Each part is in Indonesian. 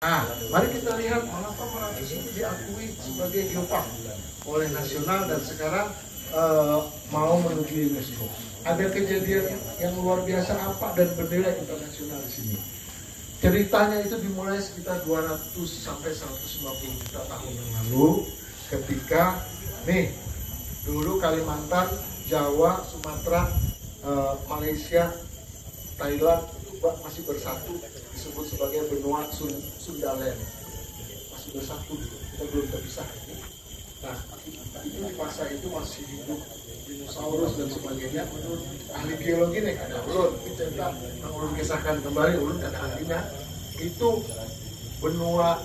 Nah, mari kita lihat mengapa Meratus itu diakui sebagai geopark oleh nasional dan sekarang mau menuju UNESCO. Ada kejadian yang luar biasa apa dan bernilai internasional di sini. Ceritanya itu dimulai sekitar 200 sampai 150 juta tahun yang lalu ketika dulu Kalimantan, Jawa, Sumatera, Malaysia, Thailand itu masih bersatu, disebut sebagai benua Sundaland, masih bersatu, kita belum terpisah. Nah, itu di masa itu masih hidup dinosaurus dan sebagainya. Menurut ahli geologi nih, ada ulun, kita ulun kisahkan kembali, ulun kata ahlinya, itu benua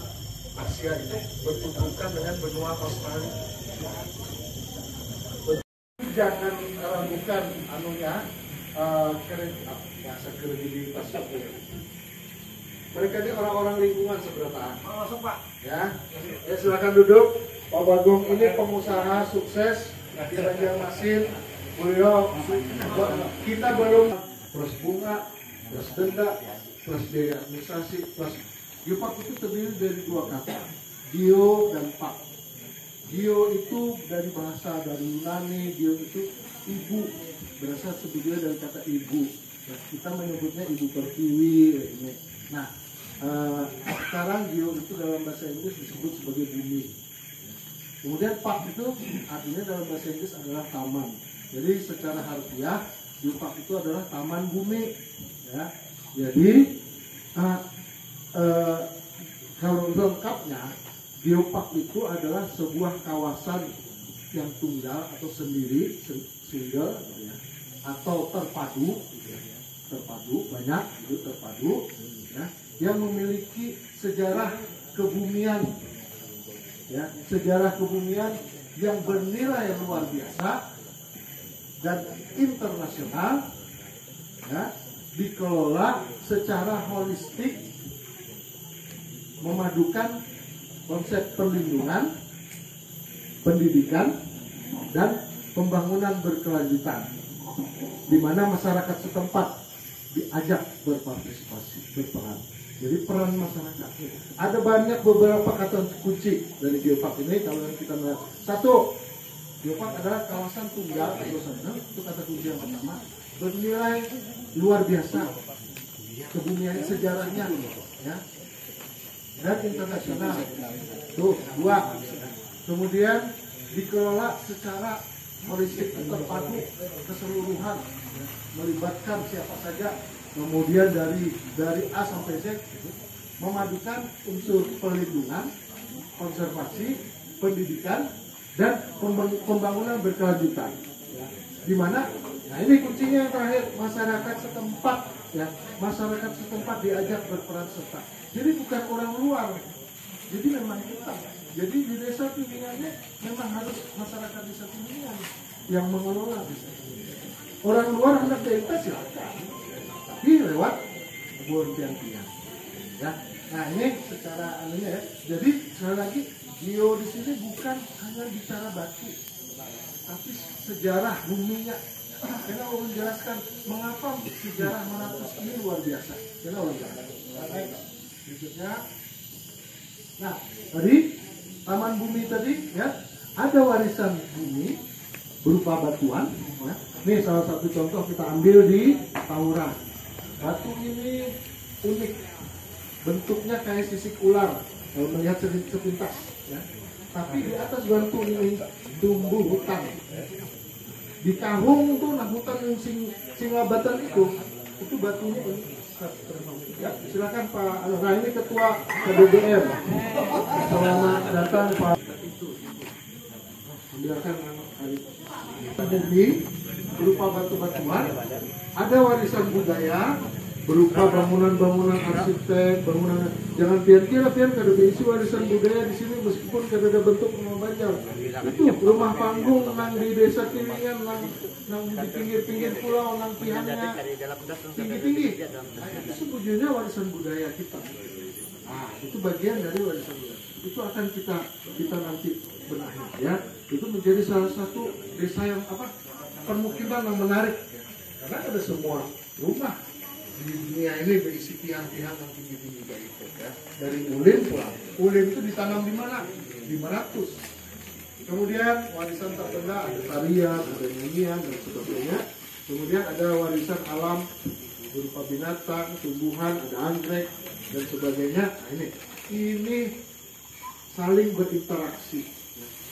Asia itu bertumbukan dengan benua Australia. Jangan ragukan anunya, bahasa kredibilitas. Mereka ini orang-orang lingkungan seberapa? Masuk Pak. Ya silakan duduk. Pak Bagong ini pengusaha sukses di Banjarmasin. Beliau kita belum plus bunga, plus denda, plus biaya administrasi, plus geopark itu terdiri dari dua kata, geo dan park. Geo itu dari bahasa dari Yunani, geo itu ibu, berasal sebetulnya dari kata ibu. Nah, kita menyebutnya ibu pertiwi ini. Nah, sekarang geo itu dalam bahasa Inggris disebut sebagai bumi. Kemudian park itu artinya dalam bahasa Inggris adalah taman. Jadi secara harfiah geopark itu adalah taman bumi. Ya. Jadi kalau lengkapnya geopark itu adalah sebuah kawasan yang tunggal atau sendiri, single, ya, atau terpadu, banyak, itu terpadu, ya, yang memiliki sejarah kebumian, ya, sejarah kebumian yang bernilai luar biasa dan internasional, ya, dikelola secara holistik, memadukan konsep perlindungan, pendidikan, dan pembangunan berkelanjutan, di mana masyarakat setempat diajak berpartisipasi, berperan. Jadi peran masyarakat. Ada banyak beberapa kata kunci dari geopark ini. Kalau kita melihat, satu, geopark adalah kawasan tunggal, itu kata kunci yang pertama, bernilai luar biasa, kebumian sejarahnya, ya, dan internasional. Tuh, dua. Kemudian dikelola secara holistik, terpadu, keseluruhan, melibatkan siapa saja. Kemudian dari A sampai Z memadukan unsur perlindungan, konservasi, pendidikan, dan pembangunan berkelanjutan. Di mana? Nah, ini kuncinya yang terakhir, masyarakat setempat, ya, masyarakat setempat diajak berperan serta. Jadi bukan orang luar, jadi memang kita. Jadi di desa pimpinan,nya memang harus masyarakat desa pimpinan yang mengelola desa. Orang luar hendak kita silakan, tapi lewat tiang-tiang. Ya, nah ini secara anunya ya. Jadi sekali lagi geo di sini bukan hanya bicara batu, tapi sejarah buminya. Karena Allah menjelaskan mengapa sejarah Meratus ini luar biasa. Karena Allah jelaskan. Berikutnya, nah tadi taman bumi tadi ya, ada warisan bumi berupa batuan. Ya. Ini salah satu contoh kita ambil di Taura. Batu ini unik, bentuknya kayak sisik ular kalau melihat sepintas. Ya. Tapi di atas batu ini tumbuh hutan. Di Kahung tuh, nah hutan yang Singabatan itu batunya unik. Ya, silakan Pak. Nah ini Ketua KBBM. Selamat datang Pak. Ambilkan bumi berupa batu-batuan. Ada warisan budaya berupa bangunan-bangunan arsitek, bangunan. Jangan pian-pian kada isi warisan budaya di sini meskipun kada ada bentuk rumah Banjar. Itu rumah panggung nang di desa Kilingan, nang di pinggir-pinggir pulau, nang pihannya tinggi-tinggi. Nah, itu sebetulnya warisan budaya kita. Nah, itu bagian dari warisan budaya. Itu akan kita nanti benahi, ya. Itu menjadi salah satu desa yang permukiman yang menarik karena ada semua rumah di dunia ini berisi tiang-tiang yang tinggi-tinggi kayak itu ya. Dari ulin pulang. Ulin itu ditanam di mana? 500. Kemudian warisan tak benda ada tarian, ada nyanyian dan sebagainya. Kemudian ada warisan alam berupa binatang, tumbuhan, ada anggrek dan sebagainya. Nah, ini saling berinteraksi.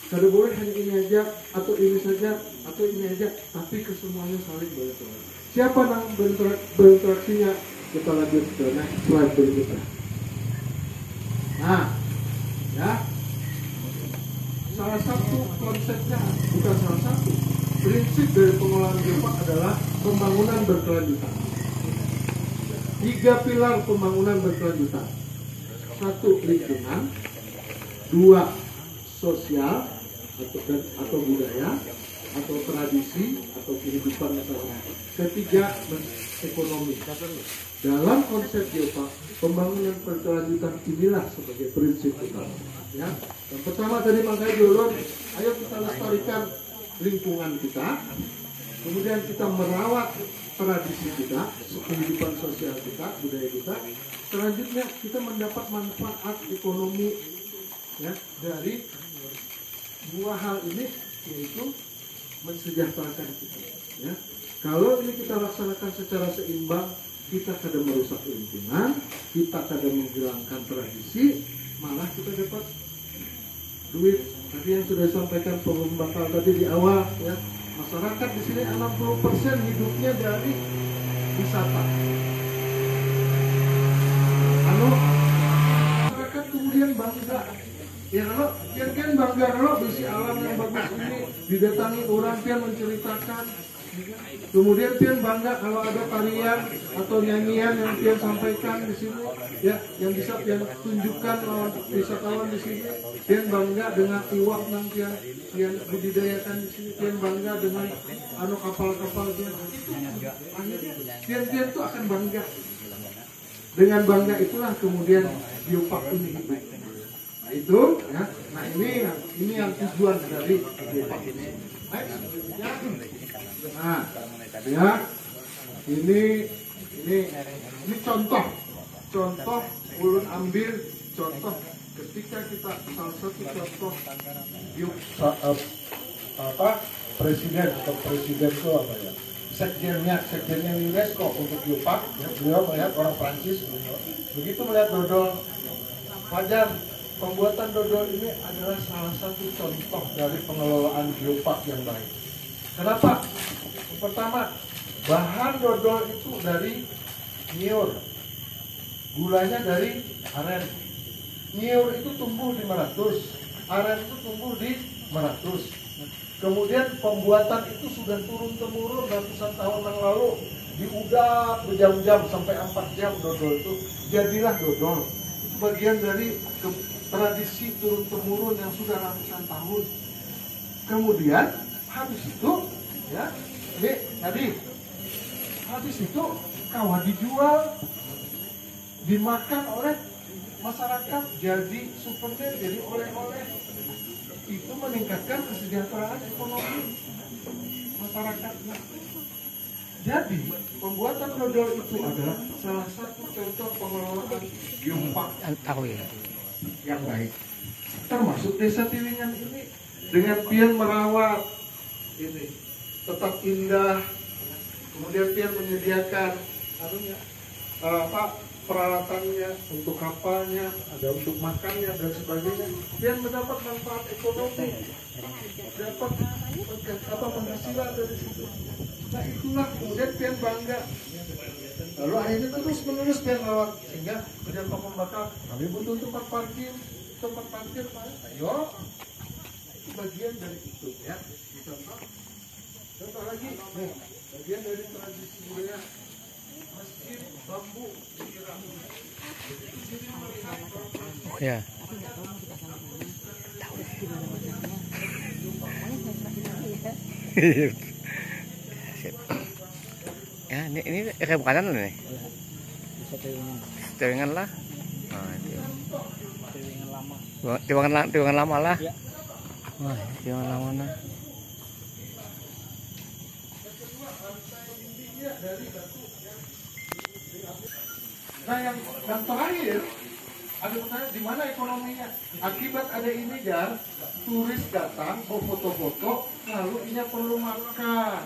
Kada boleh hanya ini aja atau ini saja atau ini aja, tapi kesemuanya saling berinteraksi. Siapa yang berinteraksinya? Kita lanjut ke next slide berikutnya. Nah, ya, salah satu konsepnya, bukan salah satu, prinsip dari pengelolaan geopark adalah pembangunan berkelanjutan. 3 pilar pembangunan berkelanjutan. 1, lingkungan. 2, sosial atau budaya atau tradisi atau kehidupan masyarakat. 3, ekonomi. Dalam konsep geopark, pembangunan berkelanjutan inilah sebagai prinsip utama. Ya, yang pertama tadi makanya dulu, ayo kita lestarikan lingkungan kita, kemudian kita merawat tradisi kita, kehidupan sosial kita, budaya kita. Selanjutnya kita mendapat manfaat ekonomi ya dari dua hal ini, yaitu mensejahterakan kita. Ya, kalau ini kita laksanakan secara seimbang, kita kadang merusak lingkungan, kita kadang menghilangkan tradisi, malah kita dapat duit. Tadi yang sudah disampaikan pembakal tadi di awal, ya, masyarakat di sini 60% hidupnya dari wisata. Kalau masyarakat kemudian bangga, ya kalau kian bangga kalau bisi alam yang bagus ini didatangi orang, kian menceritakan. Kemudian pian bangga kalau ada tarian atau nyanyian yang pian sampaikan di sini, ya, yang bisa pian tunjukkan lawan wisatawan di sini. Pian bangga dengan iwak yang pian budidayakan di sini. Pian bangga dengan kapal-kapal pian. Akhirnya pian itu akan bangga. Dengan bangga itulah kemudian geopark ini hidup. Nah itu, ya. Nah ini yang tujuan dari geopark ini. Nah, ya, ini contoh ulun ambil contoh ketika kita salah satu contoh presiden itu apa ya, sekjennya UNESCO untuk geopark, ya, beliau melihat orang Prancis, begitu melihat dodol wajar. Pembuatan dodol ini adalah salah satu contoh dari pengelolaan geopark yang baik. Kenapa? Pertama, bahan dodol itu dari nyiur, gulanya dari aren. Nyiur itu tumbuh di 500, aren itu tumbuh di 500. Kemudian pembuatan itu sudah turun-temurun ratusan tahun yang lalu, diudak berjam-jam sampai 4 jam dodol itu, jadilah dodol. Itu bagian dari tradisi turun-temurun yang sudah ratusan tahun. Kemudian habis itu, ya, ini tadi habis itu kawah dijual, dimakan oleh masyarakat, jadi souvenir, jadi oleh-oleh. Itu meningkatkan kesejahteraan ekonomi masyarakatnya. Jadi pembuatan dodol itu adalah salah satu contoh pengelolaan geopark yang baik. Termasuk desa Tiwingan ini dengan pian merawat ini tetap indah, kemudian pian menyediakan peralatannya untuk kapalnya, ada untuk makannya dan sebagainya. Pian mendapat manfaat ekonomi, dapat penghasilan dari situ. Nah itulah kemudian pian bangga. Lalu akhirnya terus menerus pian rawat, sehingga kemudian pembakal kami butuh tempat parkir Pak. Ayo, itu bagian dari itu, ya. Contoh lagi, nih, bagian dari tradisi budaya masjid bambu dikirang. Ya. Ya, ini kayak bukanan nih. Tiwangan lah. Nah, tiwangan lama lah. Wah, tiwangan lama nah. Nah yang terakhir, ada pertanyaan di mana ekonominya? Akibat ada ini Jar, turis datang mau foto-foto, lalu ini perlu makan,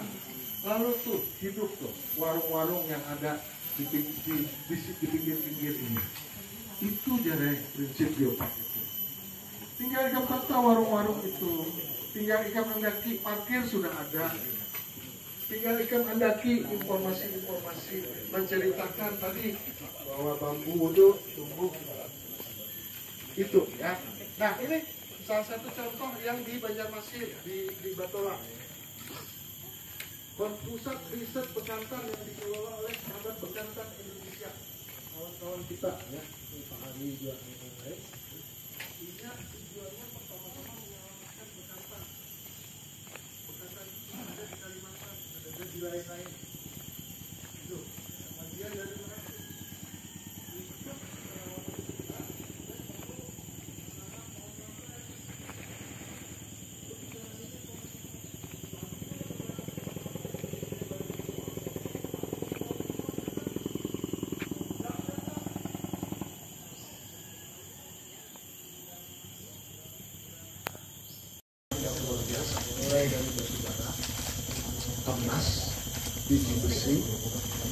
lalu tuh hidup tuh warung-warung yang ada di pinggir-pinggir ini. Itu Jar prinsip geopark itu. Tinggal ikan tata warung-warung itu, tinggal ikan mendaki parkir sudah ada. Tinggal ikan andaki informasi-informasi menceritakan tadi bahwa bambu itu tumbuh itu ya. Nah ini salah satu contoh yang di Banjarmasin di Batola. Pusat riset bekantan yang dikelola oleh sahabat bekantan Indonesia, kawan-kawan kita ya. Ini Pak Ali juga baik. Ini tujuannya pertama-tama menyelamatkan bekantan. Bekantan itu ada di Kalimantan, ada di lain-lain. Itu bagian dari bekantan. Mulai dari batubara, emas, biji besi,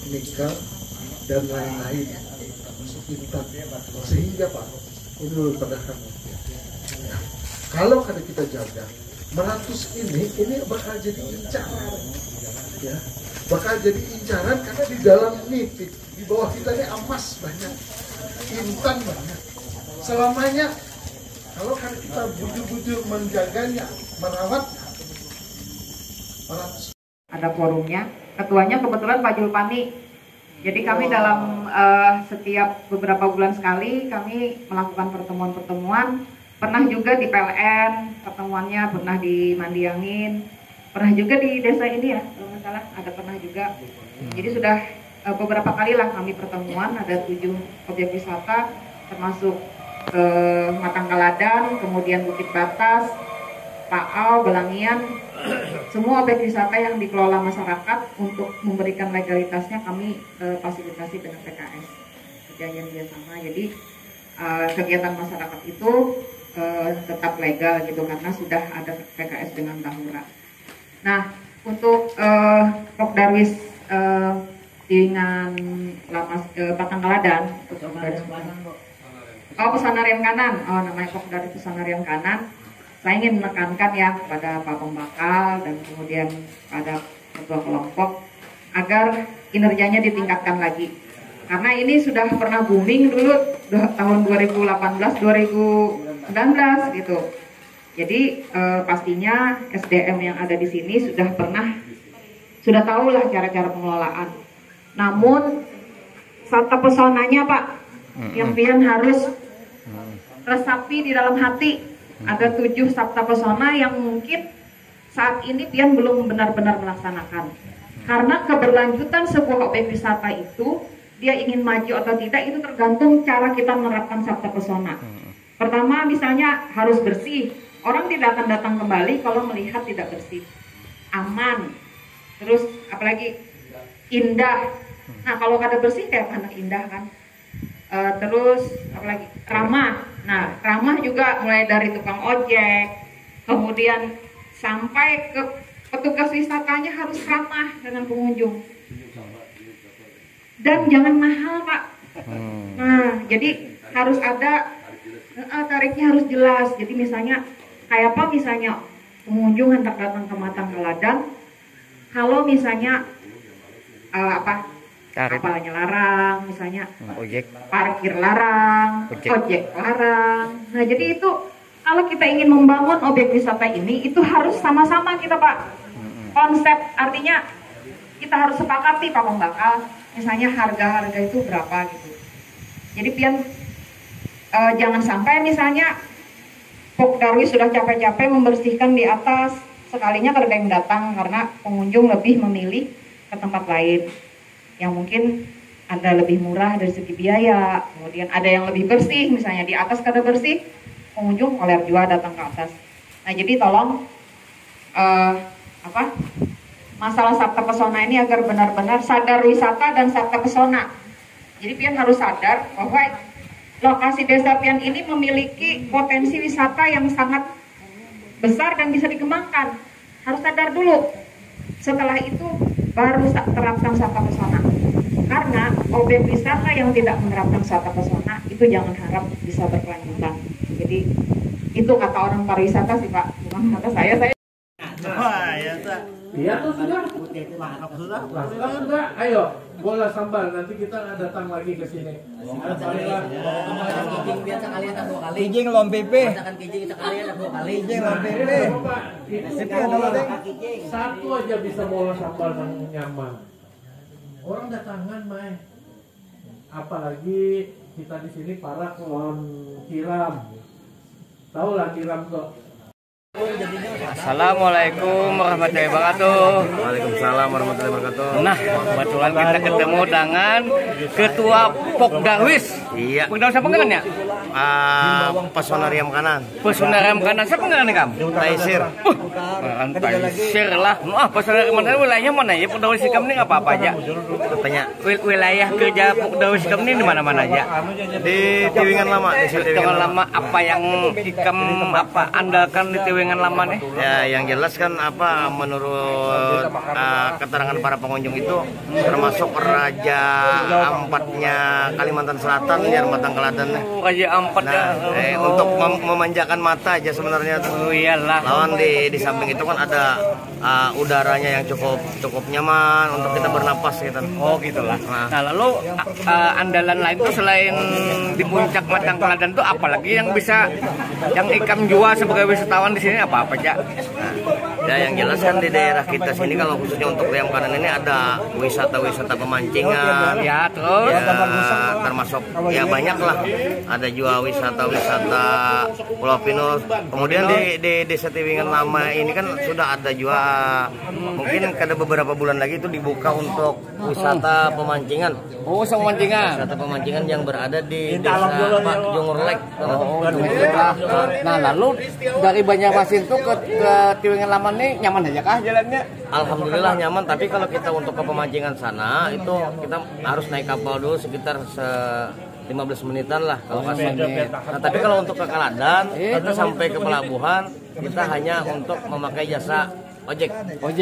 nikel, dan lain-lain, termasuk intan. Sehingga Pak, ini dulu perdagangan. Ya. Kalau kada kita jaga, meratus ini bakal jadi incaran, ya, bakal jadi incaran karena di dalam ini di bawah kita ini emas banyak, intan banyak. Selamanya kalau kan kita bujur-bujur menjaganya, merawatnya, ada forumnya, ketuanya kebetulan Pak Julpani. Jadi kami dalam setiap beberapa bulan sekali kami melakukan pertemuan-pertemuan. Pernah juga di PLN pertemuannya, pernah di Mandiangin, pernah juga di desa ini ya, kalau nggak salah ada pernah juga. Jadi sudah beberapa kali lah kami pertemuan, ada 7 objek wisata termasuk Matangkaladan, kemudian Bukit Batas, Paau, Belangian, semua objek wisata yang dikelola masyarakat untuk memberikan legalitasnya kami fasilitasi dengan PKS, perjanjian kerjasama. Jadi kegiatan masyarakat itu tetap legal gitu karena sudah ada PKS dengan Tahura. Nah untuk Pokdarwis dengan Lamas Patangkaladan, Pesanarian Kanan, namanya Pokdarwis Pesanarian Kanan. Saya ingin menekankan ya kepada Pak Pembakal dan kemudian pada ketua kelompok agar kinerjanya ditingkatkan lagi. Karena ini sudah pernah booming dulu tahun 2018, 2019 gitu. Jadi pastinya SDM yang ada di sini sudah tahu lah cara-cara pengelolaan. Namun sabta pesonanya Pak, yang pian harus resapi di dalam hati. Ada 7 sabta pesona yang mungkin saat ini pian belum benar-benar melaksanakan. Karena keberlanjutan sebuah objek wisata itu, dia ingin maju atau tidak itu tergantung cara kita menerapkan sabta pesona. Pertama misalnya harus bersih. Orang tidak akan datang kembali kalau melihat tidak bersih. Aman. Terus apalagi indah. Nah kalau kada bersih kayak mana indah kan. Terus apalagi ramah. Nah, ramah juga mulai dari tukang ojek, kemudian sampai ke petugas wisatanya harus ramah dengan pengunjung. Dan jangan mahal, Pak. Nah, jadi harus ada tarifnya harus jelas. Jadi misalnya kayak apa misalnya pengunjung hendak datang ke Matangkaladan, kalau misalnya kapalnya larang, misalnya parkir larang, ojek larang. Nah jadi itu kalau kita ingin membangun objek wisata ini itu harus sama-sama kita Pak. Konsep artinya kita harus sepakati Pak Pembakal, misalnya harga-harga itu berapa gitu. Jadi pian jangan sampai misalnya Pokdarwis sudah capek-capek membersihkan di atas, sekalinya harga yang datang karena pengunjung lebih memilih ke tempat lain yang mungkin ada lebih murah dari segi biaya, kemudian ada yang lebih bersih, misalnya di atas kada bersih, pengunjung koler juga datang ke atas. Nah jadi tolong masalah sabta pesona ini agar benar-benar sadar wisata dan sabta pesona. Jadi pian harus sadar bahwa lokasi Desa Pian ini memiliki potensi wisata yang sangat besar dan bisa dikembangkan. Harus sadar dulu. Setelah itu baru terapkan wisata pesona. Karena objek wisata yang tidak menerapkan wisata pesona itu jangan harap bisa berkelanjutan. Jadi itu kata orang pariwisata sih Pak, bukan kata saya. Iya tuh sudah. Sudah. Ayo, bola sambal. Nanti kita datang lagi ke sini. Kijing lom pipi. Kijing lom pipi. Satu aja bisa bola sambal yang nyaman. Orang datangan, Mai. Apalagi kita di sini para kelon tiram. Tahu lah tiram kok. Assalamualaikum warahmatullahi wabarakatuh. Waalaikumsalam warahmatullahi wabarakatuh. Nah, kebetulan kita ketemu dengan Ketua Pokdarwis. Iya. Pokdarwis apa enggak ya? Pesona Riam Kanan. Pesona Riam Kanan siapa enggak nih, Kam? Taisir. Taisir lah. Pesona Riam Kanan wilayahnya mana ya? Pokdarwis Kam ini apa aja? Tanya. Wilayah kerja Pokdarwis Kam ini di mana-mana aja? Di Tiwingan Lama. Di Tiwingan Lama. Apa yang Ikam andalkan di Tiwingan Lama nih? Ya, yang jelas kan menurut keterangan para pengunjung itu termasuk Raja Ampatnya Kalimantan Selatan ya, Matang Keladan. Raja Ampat ya. Untuk memanjakan mata aja sebenarnya tuh. Oh iyalah. Lawan di samping itu kan ada udaranya yang cukup nyaman untuk kita bernapas gitu. Oh gitulah. Nah lalu andalan lain tuh selain di puncak Matang Keladan tuh apalagi yang bisa yang Ikam jual sebagai wisatawan di sini apa aja? Ya yang jelas kan di daerah kita sini kalau khususnya untuk Riam Kanan ini ada wisata-wisata pemancingan. Ya terus. Ya, termasuk ya banyak lah. Ada juga wisata-wisata Pulau Pinus. Kemudian di Desa Tiwingan Lama ini kan sudah ada juga mungkin ada beberapa bulan lagi itu dibuka untuk wisata pemancingan. Oh, wisata pemancingan. Wisata pemancingan yang berada di Desa Jungur Lake. Nah, lalu dari Banjarmasin itu ke Tiwingan Lama ini nyaman aja kah jalannya? Alhamdulillah nyaman, tapi kalau kita untuk ke pemancingan sana itu kita harus naik kapal dulu sekitar 15 menitan lah kalau kasih. Nah, tapi kalau untuk ke Keladan kita sampai ke pelabuhan kita hanya untuk memakai jasa ojek.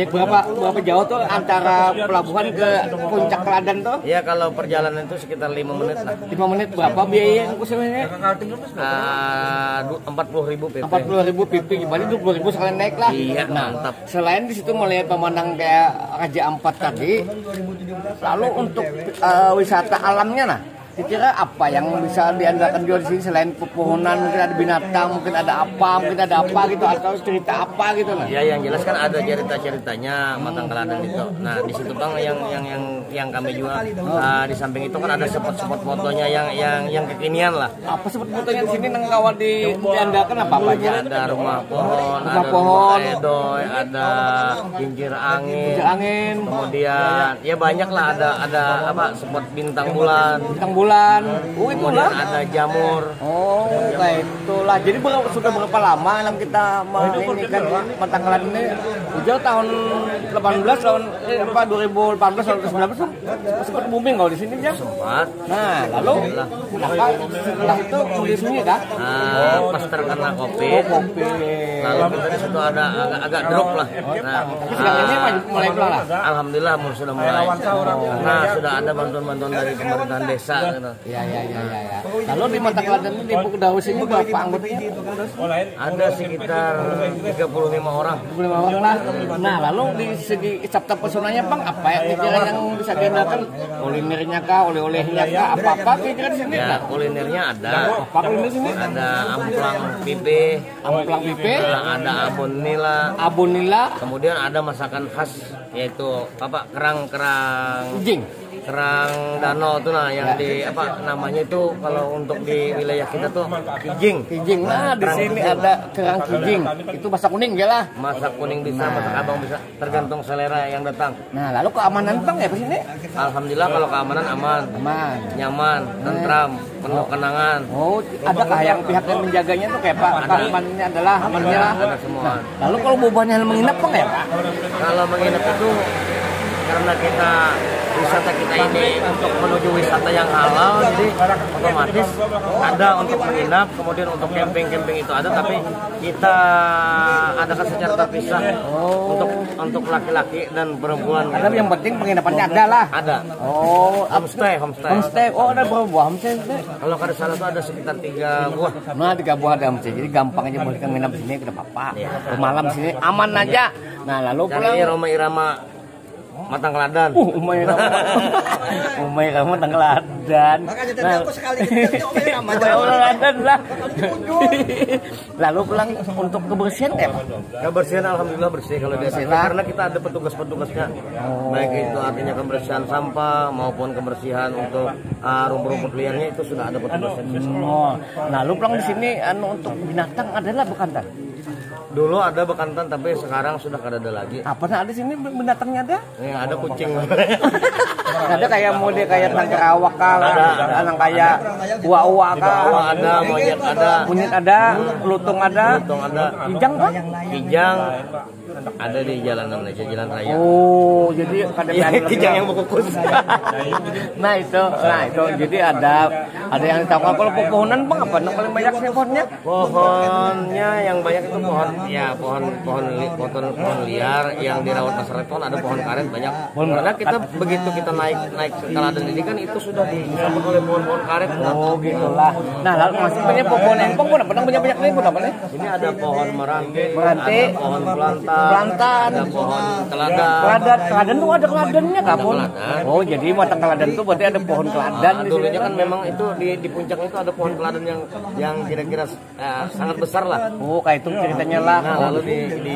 Berapa jauh tuh antara pelabuhan ke puncak Keladan tuh? Ya kalau perjalanan itu sekitar 5 menit lah. 5 menit berapa biaya yang khususnya? 40.000 PP. 40.000 PP gimana 20.000 sekalian naik lah. Iya, nah, mantap. Selain di situ melihat pemandangan kayak Raja Ampat tadi, lalu untuk wisata alamnya nah kira-kira apa yang bisa diandalkan juga di sini selain pepohonan, mungkin ada binatang, mungkin ada apa gitu atau cerita apa gitu nah. Ya yang jelas kan ada cerita-ceritanya Matang Keladan itu. Nah, di situ Bang yang kami jual di samping itu kan ada spot-spot fotonya yang kekinian lah. Apa spot fotonya di sini nang kawat diandalkan apa aja? Ada rumah pohon, ada rumah edoy, ada kincir angin. Kemudian ya banyak lah ada apa spot bintang bulan. Oh itu kemudian ada jamur. Oh kayak itulah. Jadi sudah berapa lama yang kita menginginkan Matang Keladan ini? Udah tahun 2018 2019 sempat booming kalau di sini ya. Sempat. Nah lalu setelah itu di sini kah? Pas terkena COVID. Lalu kita di situ ada agak drop lah. Nah sekarang ini mulai pelan lah. Alhamdulillah sudah mulai. Nah sudah ada bantuan-bantuan dari pemerintahan desa. Ya. Lalu di Matang Keladan ini di Pokdarwis ini berapa anggotanya? Ada sekitar 35 orang. 35 orang lah. Nah, lalu di segi wisata pesonanya Bang, apa ya kira-kira yang bisa diandalkan? Kulinernya kah, oleh-olehnya kah, apa-apa kira-kira di sini? Ya, kulinernya ada. Apa kuliner di sini? Ada amplang pipi. Ada abon nila. Kemudian ada masakan khas yaitu kerang danau tuh nah yang di apa namanya itu kalau untuk di wilayah kita tuh kijing. Nah, di sini ada kerang kijing. Itu masak kuning ya lah. Masak kuning bisa, masak abang bisa, tergantung selera yang datang. Nah, lalu keamanan Bang ya di sini? Alhamdulillah kalau keamanan aman, nyaman, tentram, penuh kenangan. Oh, adakah yang pihak yang menjaganya tuh kayak Pak amannya adalah amannya lah. Ada semua. Lalu kalau bebannya menginap Bang ya Pak? Kalau menginap itu karena wisata kita ini untuk menuju wisata yang halal, jadi otomatis ada untuk menginap, kemudian untuk camping itu ada, tapi kita adakan secara terpisah untuk laki-laki dan perempuan. Ada yang penting penginapannya ada lah. Ada. Oh, Homestay. Oh, ada berapa buah homestay? Kalau kada salah itu ada sekitar 3 buah. Nah, 3 buah ada homestay. Jadi gampang aja boleh nginap di sini, tidak apa-apa. Malam sini aman aja. Nah, lalu pulang Cari Roma Irama Matang Keladan. Umay Irama Matang Keladan. Makanya Nah, aku sekali kita Umay Keladan lah. Lalu pulang untuk kebersihan ya, Pak? Kebersihan alhamdulillah bersih kalau di sini karena kita ada petugas-petugasnya. Baik itu artinya kebersihan sampah maupun kebersihan untuk rumput-rumput liarnya itu sudah ada petugasnya. Oh, lalu pulang di sini untuk binatang adalah bekantan. Dulu ada bekantan tapi sekarang sudah kada ada lagi. Apa ada di sini binatangnya ada? Yang ada kucing. Ada kayak mode kayak tangkerawak kah, ada kayak uwa-uwa kah, Ada, monyet ada, kunyit ada, lutung ada, kijang Pak? kijang ada di jalanan aja, jalan raya. Oh, jadi kadang Kijang yang berkukus. Nah itu, jadi ada yang tahu kalau pepohonan Bang apa? Yang paling banyak sih pohonnya? Pohonnya yang banyak itu pohon liar yang dirawat masyarakat. Ada pohon karet banyak. Karena kita begitu kita naik ke Keladan ini kan itu sudah disambut oleh pohon-pohon karet. Oh gitulah. Nah lalu masih banyak pohon yang banyak nih apa nih? Ini ada pohon meranti, Meranti, ada pohon pelantan, ada pohon Keladan tuh ada keladannya kapan? Oh jadi matang keladan tuh berarti ada pohon keladan di sini. Dulunya kan memang itu di puncaknya itu ada pohon keladan yang kira-kira sangat besar lah. Oh kayak itu ceritanya lah. Nah, lalu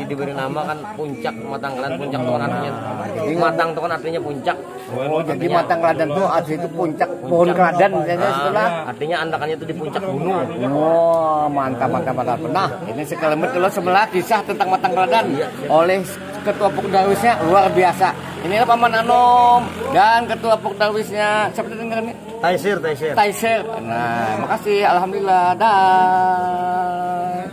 diberi nama kan puncak matang keladan. Puncak itu kan artinya matang itu kan artinya puncak. Oh jadi matang keladan tuh asli itu puncak pohon keladan setelah. Artinya andakannya itu di puncak gunung. Oh mantap. Nah ini sekelemet kalau sebelah kisah tentang matang keladan oleh Ketua Pokdarwisnya luar biasa. Inilah Paman Anom dan Ketua Pokdarwisnya siapa dengar nih? Taisir. Taiser. Nah, makasih. Alhamdulillah. Dah.